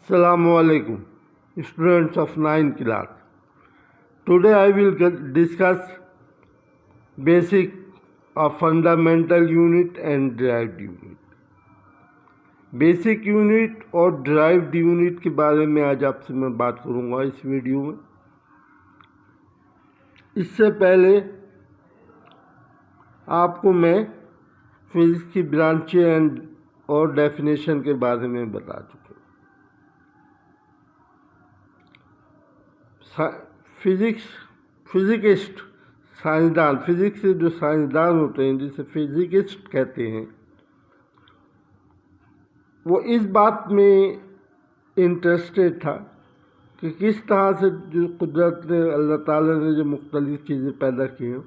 Assalamu alaikum, students of 9th class. Today I will discuss basic of fundamental unit and derived unit. Basic unit और derived unit के बारे में आज आपसे मैं बात करूंगा इस वीडियो में। इससे पहले आपको मैं फिजिक्स की ब्रांचें एंड और डेफिनेशन के बारे में बता चुका हूँ। फिजिकिस्ट साइंसदान, फिजिक्स से जो साइंसदान होते हैं जिसे फिजिकिस्ट कहते हैं, वो इस बात में इंटरेस्टेड था कि किस तरह से जो कुदरत ने, अल्लाह ताला ने जो मुख्तलिफ़ चीज़ें पैदा की हैं,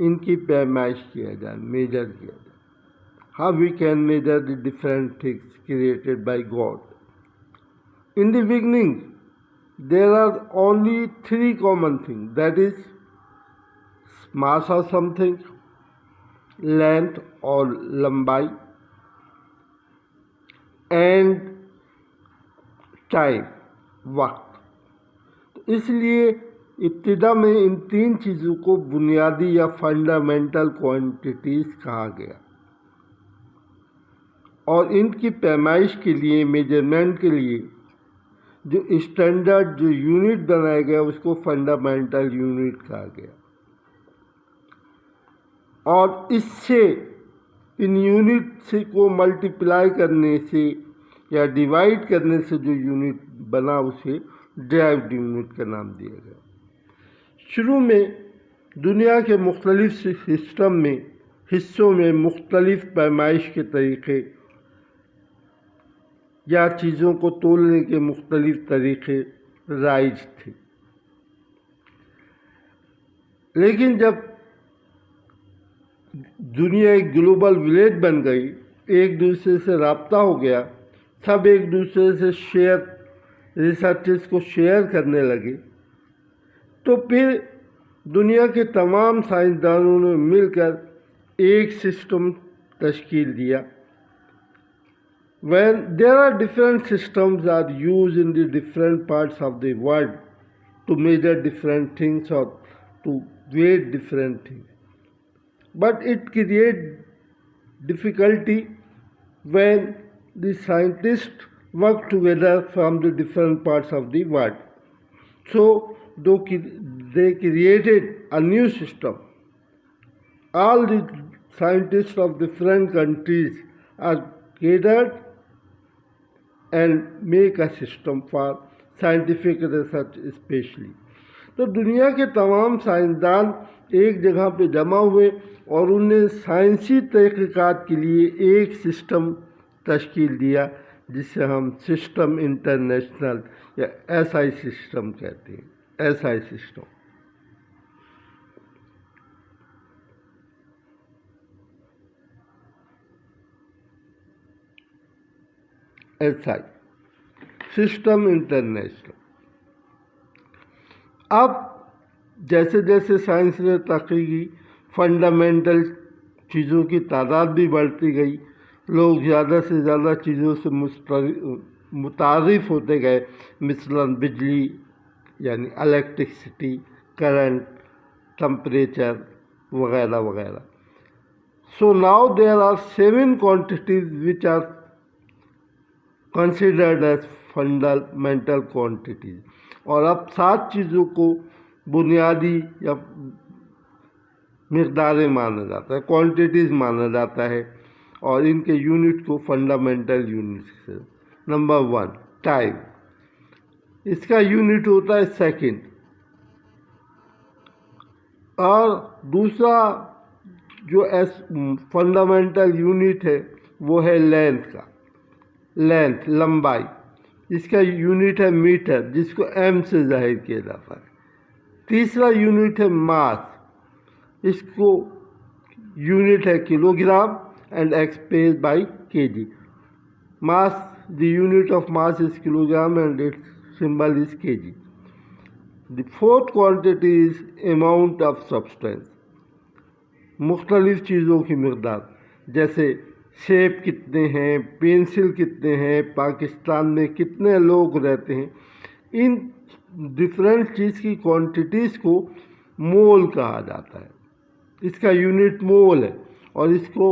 इनकी पैमाइश किया जाए, मेजर किया जाए। How we can measure the different things created by God. In the beginning there are only three common things, that is mass of something, length or लंबाई, and time वक्त। तो इसलिए इब्तिदा में इन तीन चीज़ों को बुनियादी या फंडामेंटल क्वांटिटीज़ कहा गया और इनकी पैमाइश के लिए, मेजरमेंट के लिए जो स्टैंडर्ड जो यूनिट बनाया गया उसको फंडामेंटल यूनिट कहा गया। और इससे इन यूनिट से को मल्टीप्लाई करने से या डिवाइड करने से जो यूनिट बना उसे ड्राइव्ड यूनिट का नाम दिया गया। शुरू में दुनिया के मुख्तलिफ सिस्टम में हिस्सों में मुख्तलिफ पैमाइश के तरीक़े या चीज़ों को तोलने के मुख्तलिफ तरीक़े राइज थे, लेकिन जब दुनिया एक ग्लोबल विलेज बन गई, एक दूसरे से राब्ता हो गया, सब एक दूसरे से रिसर्चेस को शेयर करने लगे, तो फिर दुनिया के तमाम साइंसदानों ने मिलकर एक सिस्टम तश्कील दिया। When there are different systems are used in the different parts of the world to measure different things or to weigh different things, but it creates difficulty when the scientists work together from the different parts of the world. So they created a new system. All the scientists of different countries are gathered and make a system for scientific research especially. तो दुनिया के तमाम साइंसदान एक जगह पे जमा हुए और उन्हें साइंसी तहक़ीक़ात के लिए एक सिस्टम तश्कील दिया जिसे हम सिस्टम इंटरनेशनल या एसआई सिस्टम कहते हैं। SI system SI system international. अब जैसे जैसे साइंस ने तरक्की की, फंडामेंटल चीज़ों की तादाद भी बढ़ती गई, लोग ज़्यादा से ज़्यादा चीज़ों से मुतारिफ होते गए, मिसलन बिजली यानी इलेक्ट्रिसिटी, करंट, टेम्परेचर वगैरह वगैरह। So now there are 7 quantities which are considered as fundamental quantities। और अब 7 चीज़ों को बुनियादी या मिक़दारें माना जाता है, क्वांटिटीज़ माना जाता है, और इनके यूनिट को फंडामेंटल यूनिट से। नंबर 1 टाइम, इसका यूनिट होता है सेकंड। और दूसरा जो फंडामेंटल यूनिट है वो है लेंथ का, लेंथ लंबाई, इसका यूनिट है मीटर जिसको m से जाहिर किया जाता है। तीसरा यूनिट है मास, इसको यूनिट है kilogram and express bye kg। Mass, the unit of mass is kilogram and it's symbol is kg। The fourth quantity is amount of substance, मुख्तलिफ चीज़ों की मिक़दार, जैसे सेब कितने हैं, पेंसिल कितने हैं, पाकिस्तान में कितने लोग रहते हैं, इन डिफरेंट चीज़ की क्वांटिटीज़ को मोल कहा जाता है। इसका यूनिट मोल है और इसको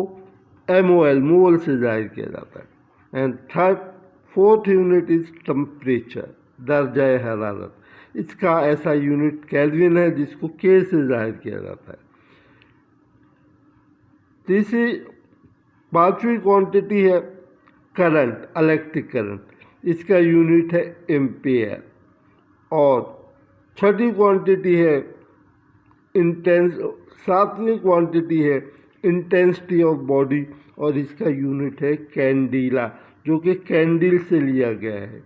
MOL मोल से जाहिर किया जाता है। And fourth unit is temperature, दर्जा हरारत। इसका ऐसा यूनिट केल्विन है जिसको K से जाहिर किया जाता है। तीसरी पांचवी क्वांटिटी है करंट, इलेक्ट्रिक करंट, इसका यूनिट है एम्पेयर। और छठी क्वांटिटी है सातवीं क्वांटिटी है इंटेंसिटी ऑफ बॉडी और इसका यूनिट है कैंडिला, जो कि कैंडिल से लिया गया है।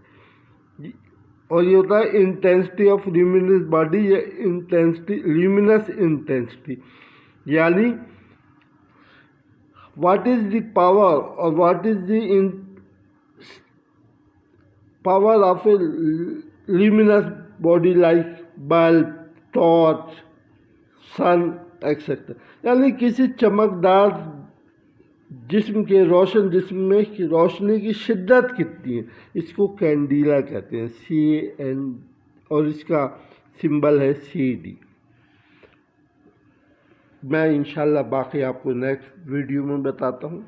और ये होता है इंटेंसिटी ऑफ ल्यूमिनस बॉडी या ल्यूमिनस इंटेंसिटी, यानी what is the power or what is the power of a luminous body like bulb, torch, sun, etc. यानी किसी चमकदार जिस्म के रोशन जिस्म में रोशनी की शिद्दत कितनी है, इसको कैंडिला कहते हैं, CN, और इसका सिंबल है CD। मैं इंशाल्लाह बाकी आपको नेक्स्ट वीडियो में बताता हूँ।